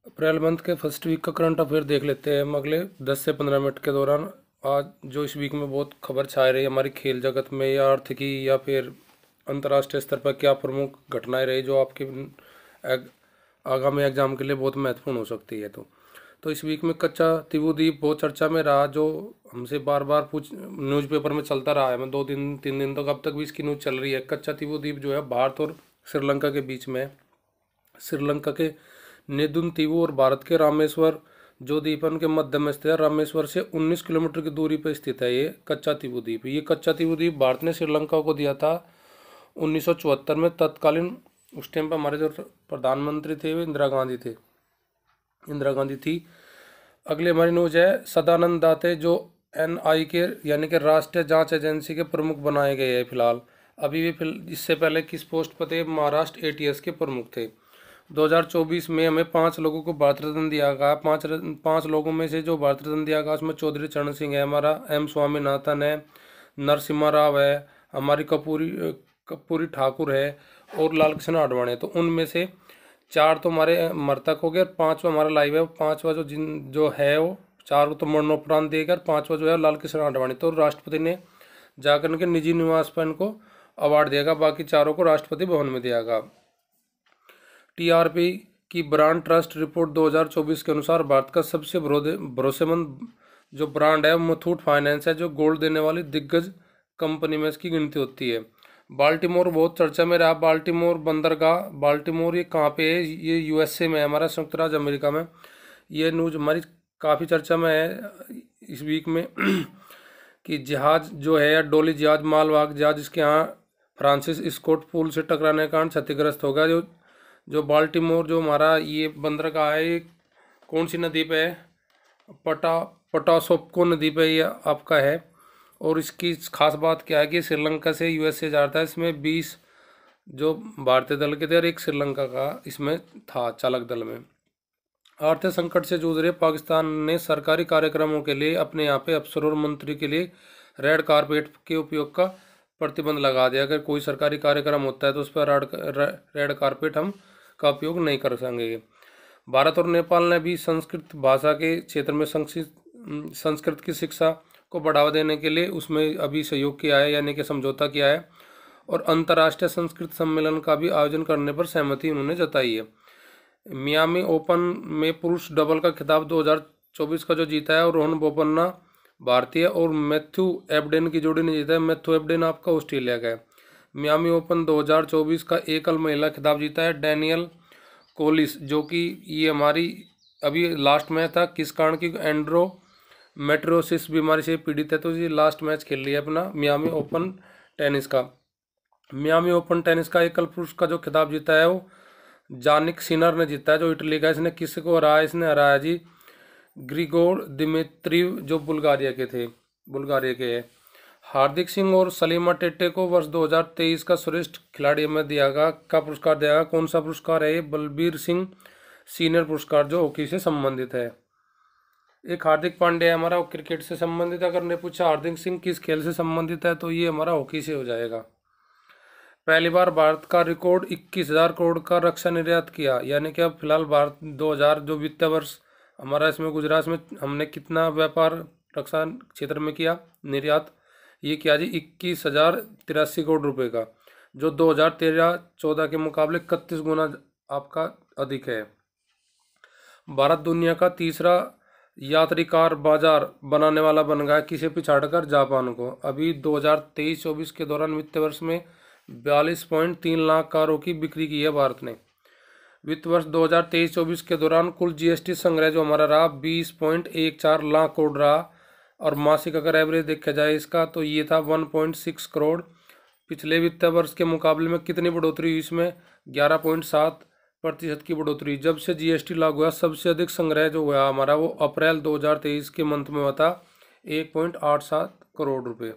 April month के first week का current affair देख लेते हैं हम अगले 10 से 15 मिनट के दौरान। आज जो इस वीक में बहुत खबर छाई रही हमारी खेल जगत में या आर्थिकी या फिर अंतर्राष्ट्रीय स्तर पर क्या प्रमुख घटनाएं रही जो आपके आगामी एग्जाम के लिए बहुत महत्वपूर्ण हो सकती है। तो इस वीक में कच्चा तिबू-द्वीप बहुत चर्चा में रहा, जो हमसे बार बार पूछ न्यूज़पेपर में चलता रहा है। मैं 2 दिन 3 दिन तक अब तक भी इसकी न्यूज़ चल रही है। कच्चा तिबू-द्वीप जो है भारत और श्रीलंका के बीच में है। श्रीलंका के नेदुन तीवू और भारत के रामेश्वर जो द्वीपन के मध्य में स्थित है। रामेश्वर से 19 किलोमीटर की दूरी पर स्थित है ये कच्चा तीवू द्वीप। ये कच्चा तीवू द्वीप भारत ने श्रीलंका को दिया था 1974 में। तत्कालीन उस टाइम पर हमारे जो प्रधानमंत्री थे वो इंदिरा गांधी थी। अगले हमारी न्यूज है सदानंद दाते जो एनआई के यानी कि राष्ट्रीय जांच एजेंसी के प्रमुख बनाए गए हैं फिलहाल। अभी भी इससे पहले किस पोस्ट पर थे? महाराष्ट्र एटीएस के प्रमुख थे। 2024 में हमें 5 लोगों को भारत रत्न दिया गया। पाँच लोगों में से जो भारत रत्न दिया गया उसमें चौधरी चरण सिंह है, हमारा एम स्वामीनाथन है, नरसिम्हा राव है, हमारी कपूरी ठाकुर है और लाल कृष्ण आडवाणी। तो उनमें से 4 तो हमारे मृतक हो गए और 5वां हमारा लाइव है। 5वां जो है वो 4 को तो मरणोपरांत देगा और 5वां जो है लाल कृष्ण आडवाणी। तो राष्ट्रपति ने जाकर उनके निजी निवास पर इनको अवार्ड देगा, बाकी 4 को राष्ट्रपति भवन में दिया गया। टीआरपी की ब्रांड ट्रस्ट रिपोर्ट 2024 के अनुसार भारत का सबसे भरोसेमंद जो ब्रांड है मुथूट फाइनेंस है, जो गोल्ड देने वाली दिग्गज कंपनी में इसकी गिनती होती है। बाल्टीमोर बहुत चर्चा में रहा। बाल्टीमोर बंदरगाह, बाल्टीमोर ये कहाँ पे है? ये यूएसए में है, हमारा संयुक्त राज्य अमेरिका में। ये न्यूज हमारी काफ़ी चर्चा में है इस वीक में कि जहाज जो है या डोली जहाज मालवाहक जहाज इसके यहाँ फ्रांसिस स्कॉट पुल से टकराने के कारण क्षतिग्रस्त हो गया। जो बाल्टीमोर जो हमारा ये बंदरगाह है ये कौन सी नदी पे है? पटासोप्को नदी पे ये आपका है। और इसकी खास बात क्या है कि श्रीलंका से यूएसए जा रहा था। इसमें 20 जो भारतीय दल के थे और एक श्रीलंका का इसमें था चालक दल में। आर्थिक संकट से जूझ रहे पाकिस्तान ने सरकारी कार्यक्रमों के लिए अपने यहाँ पे अफसर और मंत्री के लिए रेड कारपेट के उपयोग का प्रतिबंध लगा दिया। अगर कोई सरकारी कार्यक्रम होता है तो उस पर रेड कारपेट हम का उपयोग नहीं कर सकेंगे। भारत और नेपाल ने भी संस्कृत भाषा के क्षेत्र में संस्कृत की शिक्षा को बढ़ावा देने के लिए उसमें अभी सहयोग किया है, यानी कि समझौता किया है। और अंतर्राष्ट्रीय संस्कृत सम्मेलन का भी आयोजन करने पर सहमति उन्होंने जताई है। मियामी ओपन में पुरुष डबल का खिताब 2024 का जो जीता है और रोहन बोपन्ना भारतीय और मैथ्यू एबडेन की जोड़ी ने जीता है। मैथ्यू एबडेन आपका ऑस्ट्रेलिया का है। मियामी ओपन 2024 का एकल महिला खिताब जीता है डैनियल कोलिस, जो कि ये हमारी अभी लास्ट मैच था। किस कारण की? एंड्रोमेट्रियोसिस बीमारी से पीड़ित है, तो ये लास्ट मैच खेल रही है अपना मियामी ओपन टेनिस का। मियामी ओपन टेनिस का एकल पुरुष का जो खिताब जीता है वो जानिक सिनर ने जीता है, जो इटली का। इसने किसी को हराया? इसने हराया जी ग्रिगोर दिमित्रिव जो बुल्गारिया के है। हार्दिक सिंह और सलीमा टेटे को वर्ष 2023 का श्रेष्ठ खिलाड़ी में का पुरस्कार दिया गया। कौन सा पुरस्कार है ये? बलबीर सिंह सीनियर पुरस्कार, जो हॉकी से संबंधित है। एक हार्दिक पांड्या हमारा क्रिकेट से संबंधित। अगर ने पूछा हार्दिक सिंह किस खेल से संबंधित है तो ये हमारा हॉकी से हो जाएगा। पहली बार भारत का रिकॉर्ड 21,000 करोड़ का रक्षा निर्यात किया, यानी कि अब फिलहाल भारत 2000 जो वित्तीय वर्ष हमारा इसमें गुजरात में हमने कितना व्यापार रक्षा क्षेत्र में किया निर्यात? ये किया जी 21,083 करोड़ रुपए का, जो 2013-14 के मुकाबले 31 गुना आपका अधिक है। भारत दुनिया का तीसरा यात्री कार बाजार बनाने वाला बन गया, किसे पिछाड़कर? जापान को। अभी 2023-24 के दौरान वित्तीय वर्ष में 42.3 लाख कारों की बिक्री की है भारत ने। वित्त वर्ष 2023-24 के दौरान कुल जीएसटी संग्रह जो हमारा रहा 20.14 लाख करोड़ रहा। और मासिक अगर एवरेज देखा जाए इसका तो ये था 1.6 करोड़। पिछले वित्तीय वर्ष के मुकाबले में कितनी बढ़ोतरी हुई? इसमें 11.7% की बढ़ोतरी। जब से जीएसटी लागू हुआ सबसे अधिक संग्रह जो हुआ हमारा वो अप्रैल 2023 के मंथ में हुआ था 1.87 करोड़ रुपये।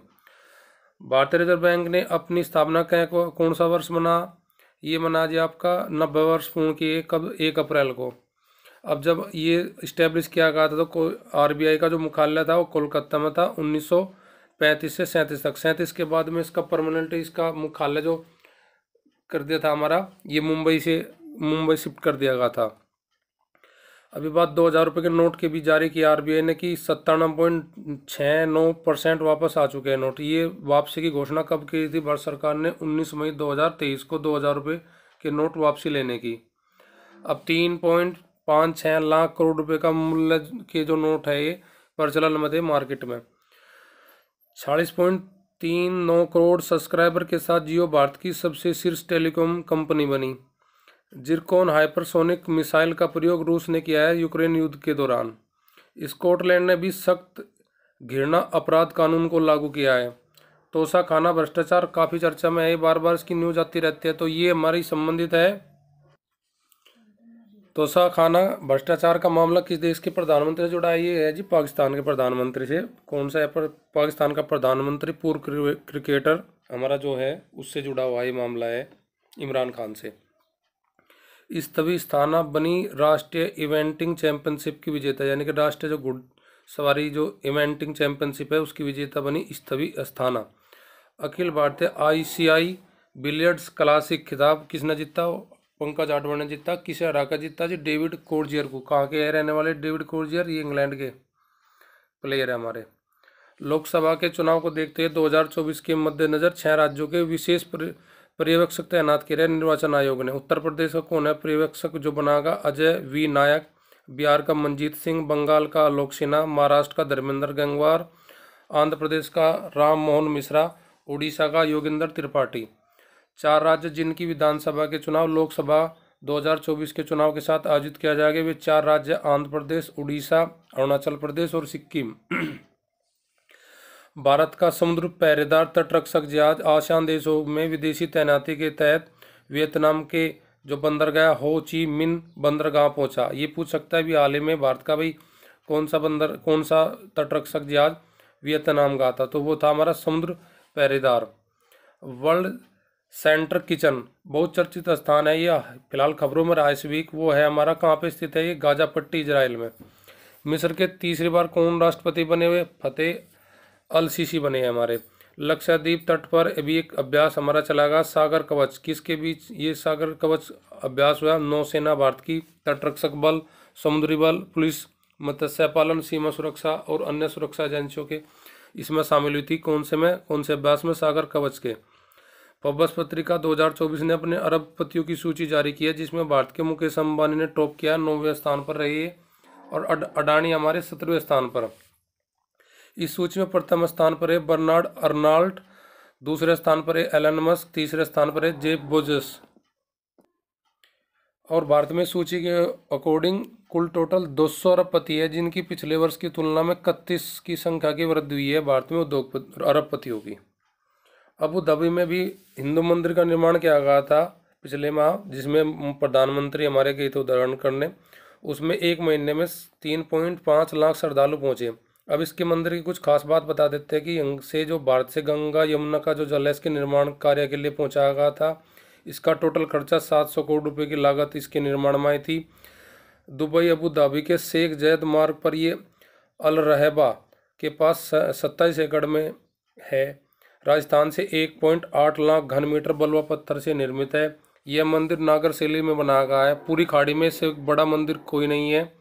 भारतीय रिजर्व बैंक ने अपनी स्थापना कौन सा वर्ष मना? ये मना जी आपका 90 वर्ष पूर्ण किए। कब? 1 अप्रैल को। अब जब ये इस्टेब्लिश किया गया था तो आरबीआई का जो मुख्यालय था वो कोलकाता में था 1935 से 37 तक। 37 के बाद में इसका परमानेंट इसका मुख्यालय जो कर दिया था हमारा ये मुंबई शिफ्ट कर दिया गया था। अभी बात 2000 रुपये के नोट के भी जारी किया आरबीआई ने कि 97.69% वापस आ चुके हैं नोट। ये वापसी की घोषणा कब की थी भारत सरकार ने? 19 मई 2023 को 2000 रुपये के नोट वापसी लेने की। अब 3.56 लाख करोड़ रुपए का मूल्य के जो नोट है ये प्रचलन में थे मार्केट में। 40.39 करोड़ सब्सक्राइबर के साथ जियो भारत की सबसे शीर्ष टेलीकॉम कंपनी बनी। जिरकॉन हाइपरसोनिक मिसाइल का प्रयोग रूस ने किया है यूक्रेन युद्ध के दौरान। स्कॉटलैंड ने भी सख्त घृणा अपराध कानून को लागू किया है। तोशा खाना भ्रष्टाचार काफ़ी चर्चा में है, बार बार इसकी न्यूज आती रहती है, तो ये हमारी संबंधित है। तोशा खाना भ्रष्टाचार का मामला किस देश के प्रधानमंत्री से जुड़ा है? ये है जी पाकिस्तान के प्रधानमंत्री से। कौन सा है? पाकिस्तान का प्रधानमंत्री पूर्व क्रिकेटर हमारा जो है उससे जुड़ा हुआ ये मामला है, इमरान खान से। स्थवी स्थाना बनी राष्ट्रीय इवेंटिंग चैंपियनशिप की विजेता, यानी कि राष्ट्रीय जो घुड़सवारी जो इवेंटिंग चैंपियनशिप है उसकी विजेता बनी स्थवी स्थाना। Akhil Bharatiya ICI billiards classic खिताब किसने जीता? पंकज आडवाणी ने जीता। किसे हरा कर जीता जी? डेविड कोर्जियर को। कहाँ के रहने वाले डेविड कोर्जियर? ये इंग्लैंड के प्लेयर है हमारे। लोकसभा के चुनाव को देखते हुए 2024 के मद्देनजर 6 राज्यों के विशेष पर्यवेक्षक तैनात किए निर्वाचन आयोग ने। उत्तर प्रदेश का कौन है पर्यवेक्षक जो बनागा? अजय वी नायक। बिहार का मंजीत सिंह, बंगाल का आलोक सिन्हा, महाराष्ट्र का धर्मेंद्र गंगवार, आंध्र प्रदेश का राम मोहन मिश्रा, उड़ीसा का योगेंद्र त्रिपाठी। 4 राज्य जिनकी विधानसभा के चुनाव लोकसभा 2024 के चुनाव के साथ आयोजित किया जाएगा, वे 4 राज्य आंध्र प्रदेश, उड़ीसा, अरुणाचल प्रदेश और सिक्किम। भारत का समुद्र पहरेदार तटरक्षक जहाज आसियान देशों में विदेशी तैनाती के तहत वियतनाम के जो बंदरगाह हो ची मिन बंदरगाह पहुंचा। ये पूछ सकता है भी हाल ही में भारत का भाई कौन सा तटरक्षक जहाज वियतनाम का था? तो वो था हमारा समुद्र पहरेदार। वर्ल्ड सेंटर किचन बहुत चर्चित स्थान है ये, फिलहाल खबरों में रहा इस वीक। वो है हमारा कहाँ पे स्थित है? ये गाजा पट्टी इजराइल में। मिस्र के तीसरी बार कौन राष्ट्रपति बने हुए? फतेह अल सीसी बने हैं हमारे। लक्षद्वीप तट पर अभी एक अभ्यास हमारा चलागा सागर कवच। किसके बीच ये सागर कवच अभ्यास हुआ? नौसेना भारत की, तटरक्षक बल, समुद्री बल, पुलिस, मत्स्य पालन, सीमा सुरक्षा और अन्य सुरक्षा एजेंसियों के इसमें शामिल हुई थी। कौन से अभ्यास में? सागर कवच के। फोर्ब्स पत्रिका 2024 ने अपने अरबपतियों की सूची जारी की है, जिसमें भारत के मुकेश अंबानी ने टॉप किया, 9वें स्थान पर रही है, और अडानी हमारे 17वें स्थान पर। इस सूची में प्रथम स्थान पर है बर्नार्ड अर्नाल्ड, दूसरे स्थान पर है एलन मस्क, तीसरे स्थान पर है जेफ बेजोस। और भारत में सूची के अकॉर्डिंग कुल टोटल 200 अरबपति है, जिनकी पिछले वर्ष की तुलना में 31 की संख्या की वृद्धि हुई है भारत में उद्योगपति अरबपतियों की। अबू धाबी में भी हिंदू मंदिर का निर्माण किया गया था पिछले माह, जिसमें प्रधानमंत्री हमारे गए थे उद्घाटन करने। उसमें एक महीने में 3.5 लाख श्रद्धालु पहुंचे। अब इसके मंदिर की कुछ खास बात बता देते हैं कि यहाँ से जो भारत से गंगा यमुना का जो जल है इसके निर्माण कार्य के लिए पहुंचाया गया था। इसका टोटल खर्चा 700 करोड़ रुपए की लागत इसके निर्माण में आई थी। दुबई अबू धाबी के शेख जैद मार्ग पर ये अल रहबा के पास 27 एकड़ में है। राजस्थान से 1.8 लाख घन मीटर बलुआ पत्थर से निर्मित है। यह मंदिर नागर शैली में बनाया गया है। पूरी खाड़ी में से बड़ा मंदिर कोई नहीं है।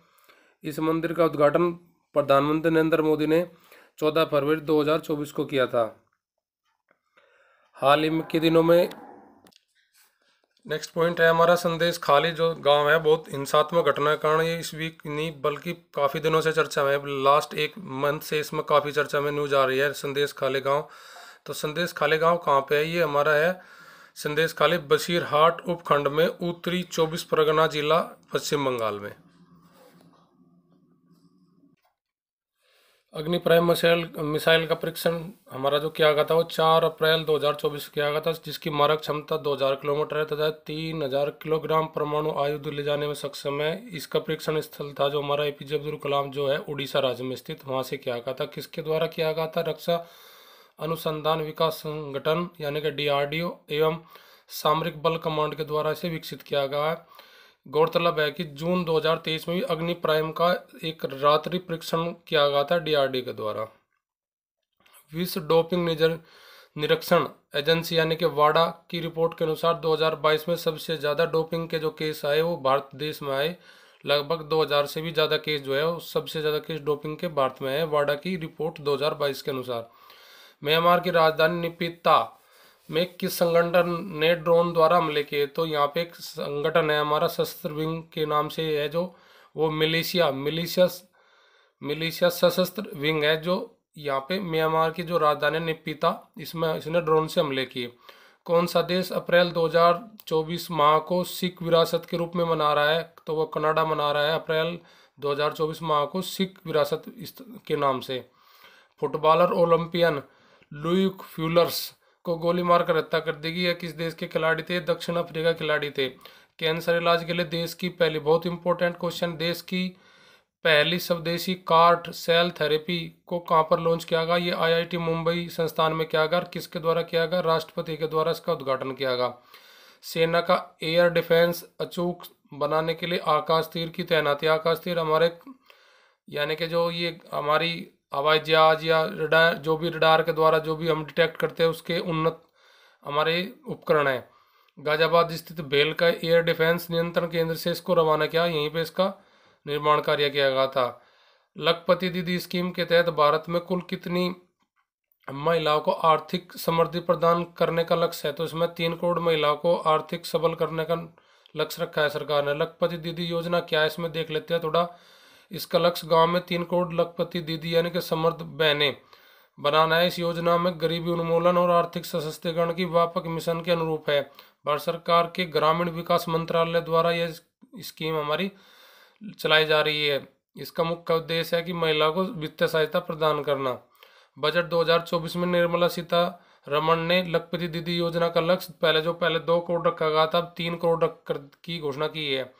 इस मंदिर का उद्घाटन प्रधानमंत्री नरेंद्र मोदी ने 14 फरवरी 2024 को किया था। हाल ही के दिनों में नेक्स्ट पॉइंट है हमारा संदेश खाली जो गांव है, बहुत हिंसात्मक घटना के कारण ये इस वीक नहीं बल्कि काफ़ी दिनों से चर्चा में, लास्ट एक मंथ से इसमें काफ़ी चर्चा में न्यूज आ रही है संदेश खाली गांव। तो संदेश खाली गांव कहाँ पे है? ये हमारा है संदेश खाली बसीरहाट उपखंड में, उत्तरी 24 परगना जिला, पश्चिम बंगाल में। अग्नि प्राइम मिसाइल का परीक्षण हमारा जो किया गया था वो 4 अप्रैल 2024 किया गया था, जिसकी मारक क्षमता 2000 किलोमीटर है तथा 3000 किलोग्राम परमाणु आयुध ले जाने में सक्षम है। इसका परीक्षण स्थल था जो हमारा एपीजे अब्दुल कलाम जो है उड़ीसा राज्य में स्थित, वहाँ से किया गया था। किसके द्वारा किया गया था? रक्षा अनुसंधान विकास संगठन यानी कि डीआरडीओ एवं सामरिक बल कमांड के द्वारा इसे विकसित किया गया है। गौरतलब है कि जून 2023 में भी अग्नि प्राइम का एक रात्रि परीक्षण किया गया था डीआरडी के द्वारा। विश्व डोपिंग निरीक्षण एजेंसी यानी कि वाडा की रिपोर्ट के अनुसार 2022 में सबसे ज़्यादा डोपिंग के जो केस आए वो भारत देश में आए, लगभग 2000 से भी ज़्यादा केस जो है वो सबसे ज़्यादा केस डोपिंग के भारत में है, वाडा की रिपोर्ट 2022 के अनुसार। म्यांमार की राजधानी निपिता में किस संगठन ने ड्रोन द्वारा हमले किए? तो यहाँ पे एक संगठन है हमारा सशस्त्र विंग के नाम से है, जो वो मिलिशिया सशस्त्र विंग है, जो यहाँ पे म्यांमार की जो राजधानी निपिता, इसमें इसने ड्रोन से हमले किए। कौन सा देश अप्रैल 2024 माह को सिख विरासत के रूप में मना रहा है? तो वो कनाडा मना रहा है अप्रैल 2024 माह को सिख विरासत के नाम से। फुटबॉलर ओलंपियन लुइक फ्यूलर्स को गोली मारकर हत्या कर देगी, यह किस देश के खिलाड़ी थे? दक्षिण अफ्रीका खिलाड़ी थे। कैंसर इलाज के लिए देश की पहली, बहुत इंपॉर्टेंट क्वेश्चन, देश की पहली स्वदेशी कार्ट सेल थेरेपी को कहां पर लॉन्च किया गया? ये आईआईटी मुंबई संस्थान में किया गया। किसके द्वारा किया गया? राष्ट्रपति के द्वारा इसका उद्घाटन किया गया। सेना का एयर डिफेंस अचूक बनाने के लिए आकाश तीर की तैनाती। आकाश तीर हमारे यानी कि जो ये हमारी हवाई जहाज या रडार, जो भी रडार के द्वारा जो भी हम डिटेक्ट करते हैं उसके उन्नत हमारे उपकरण है। गाजियाबाद स्थित भेल का एयर डिफेंस नियंत्रण केंद्र से इसको रवाना किया, यहीं पे इसका निर्माण कार्य किया गया था। लखपति दीदी स्कीम के तहत भारत में कुल कितनी महिलाओं को आर्थिक समृद्धि प्रदान करने का लक्ष्य है? तो इसमें 3 करोड़ महिलाओं को आर्थिक सबल करने का लक्ष्य रखा है सरकार ने। लखपति दीदी योजना क्या है, इसमें देख लेते हैं थोड़ा। इसका लक्ष्य गांव में 3 करोड़ लखपति दीदी यानी कि समृद्ध बहनें बनाना है। इस योजना में गरीबी उन्मूलन और आर्थिक सशक्तिकरण की व्यापक मिशन के अनुरूप है। भारत सरकार के ग्रामीण विकास मंत्रालय द्वारा यह स्कीम हमारी चलाई जा रही है। इसका मुख्य उद्देश्य है कि महिलाओं को वित्तीय सहायता प्रदान करना। बजट 2024 में निर्मला सीतारमण ने लखपति दीदी योजना का लक्ष्य पहले 2 करोड़ रखा गया था, अब 3 करोड़ की घोषणा की है।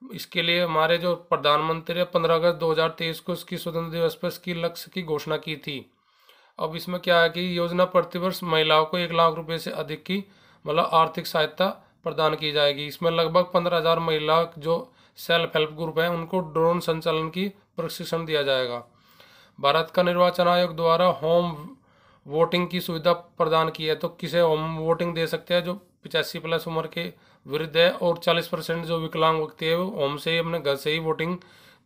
इसके लिए हमारे जो प्रधानमंत्री 15 अगस्त 2023 को इसकी स्वतंत्रता दिवस पर इसकी लक्ष्य की घोषणा की थी। अब इसमें क्या है कि योजना प्रतिवर्ष महिलाओं को 1 लाख रुपए से अधिक की मतलब आर्थिक सहायता प्रदान की जाएगी। इसमें लगभग 15,000 महिला जो सेल्फ हेल्प ग्रुप है उनको ड्रोन संचालन की प्रशिक्षण दिया जाएगा। भारत का निर्वाचन आयोग द्वारा होम वोटिंग की सुविधा प्रदान की है। तो किसे होम वोटिंग दे सकते हैं? जो 85 प्लस उम्र के वृद्ध है और 40% जो विकलांग व्यक्ति है वो होम से ही अपने घर से ही वोटिंग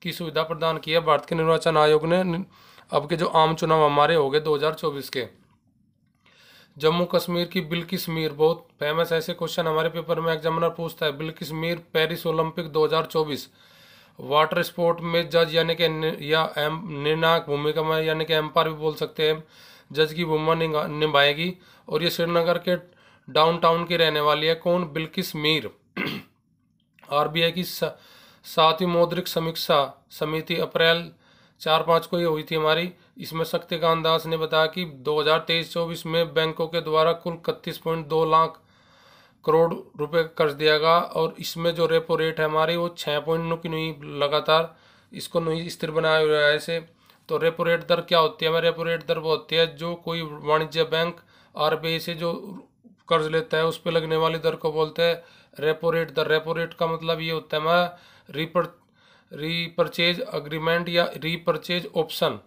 की सुविधा प्रदान की है भारत के निर्वाचन आयोग ने। अब के जो आम चुनाव हमारे हो गए 2024 के। जम्मू कश्मीर की बिल्किस मीर, बहुत फेमस ऐसे क्वेश्चन हमारे पेपर में एग्जामिनर पूछता है। Bilkis Mir Paris Olympic 2024 water sport में जज यानी कि या निर्णायक भूमिका में यानी कि एम्पायर भी बोल सकते हैं, जज की भूमिका निभाएगी। और ये श्रीनगर के डाउनटाउन की रहने वाली है। कौन? बिल्किस मीर। आरबीआई की 7वीं मौद्रिक समीक्षा समिति अप्रैल 4-5 को ये हुई थी हमारी। इसमें शक्तिकांत दास ने बताया कि 2023-24 में बैंकों के द्वारा कुल 31.2 लाख करोड़ रुपए कर्ज दिया गया। और इसमें जो रेपो रेट है हमारी वो 6.9 की नहीं, लगातार इसको नहीं स्थिर बनाया हुआ है ऐसे। तो रेपो रेट दर क्या होती है? हमारे रेपो रेट दर वो होती है जो कोई वाणिज्य बैंक आरबीआई से जो कर्ज लेता है उस पर लगने वाली दर को बोलते हैं रेपो रेट दर। रेपो रेट का मतलब ये होता है हमारा रीपरचेज अग्रीमेंट या रीपरचेज ऑप्शन।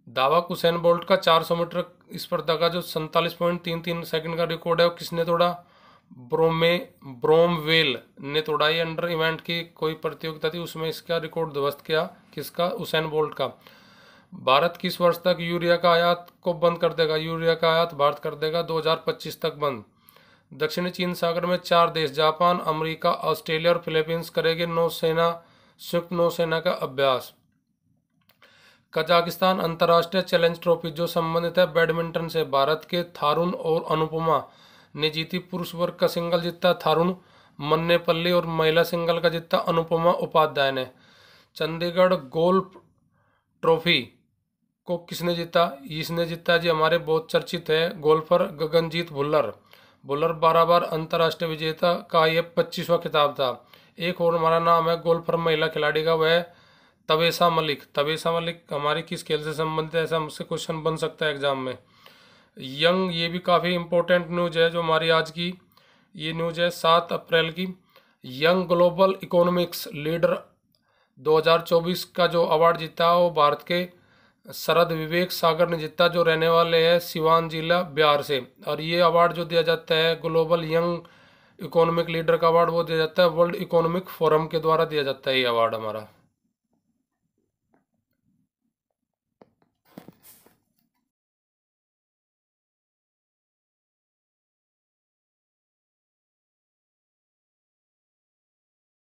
दावा हुसैन बोल्ट का 400 मीटर स्पर्धा का जो 47.33 सेकंड का रिकॉर्ड है वो किसने तोड़ा? ब्रोमवेल ने तोड़ा। ये अंडर इवेंट की कोई प्रतियोगिता थी उसमें इसका रिकॉर्ड ध्वस्त किया। किसका? हुसैन बोल्ट का। भारत किस वर्ष तक यूरिया का आयात को बंद कर देगा? यूरिया का आयात भारत कर देगा 2025 तक बंद। दक्षिणी चीन सागर में 4 देश जापान, अमेरिका, ऑस्ट्रेलिया और फिलीपींस करेंगे संयुक्त नौसेना का अभ्यास। कजाकिस्तान अंतर्राष्ट्रीय चैलेंज ट्रॉफी जो संबंधित है बैडमिंटन से, भारत के थारुण और अनुपमा ने जीती। पुरुष वर्ग का सिंगल जीता थारुण मन्नेपल्ली और महिला सिंगल का जीता अनुपमा उपाध्याय ने। चंडीगढ़ गोल्फ ट्रॉफी को किसने जीता? इसने जीता जी हमारे बहुत चर्चित है गोल्फर गगनजीत भुल्लर। भुल्लर 12 बार अंतर्राष्ट्रीय विजेता का ये 25वां खिताब था। एक और हमारा नाम है गोल्फर महिला खिलाड़ी का, वह तवेसा मलिक। तवेसा मलिक हमारी किस खेल से संबंधित है? ऐसा मुझसे क्वेश्चन बन सकता है एग्जाम में। यंग, ये भी काफ़ी इंपॉर्टेंट न्यूज है जो हमारी आज की ये न्यूज है 7 अप्रैल की। यंग ग्लोबल इकोनॉमिक्स लीडर 2024 का जो अवार्ड जीता वो भारत के शरद विवेक सागर ने जीता, जो रहने वाले हैं सिवान जिला बिहार से। और ये अवार्ड जो दिया जाता है ग्लोबल यंग इकोनॉमिक लीडर का अवार्ड वो दिया जाता है, वर्ल्ड इकोनॉमिक फोरम के द्वारा दिया जाता है ये अवार्ड हमारा।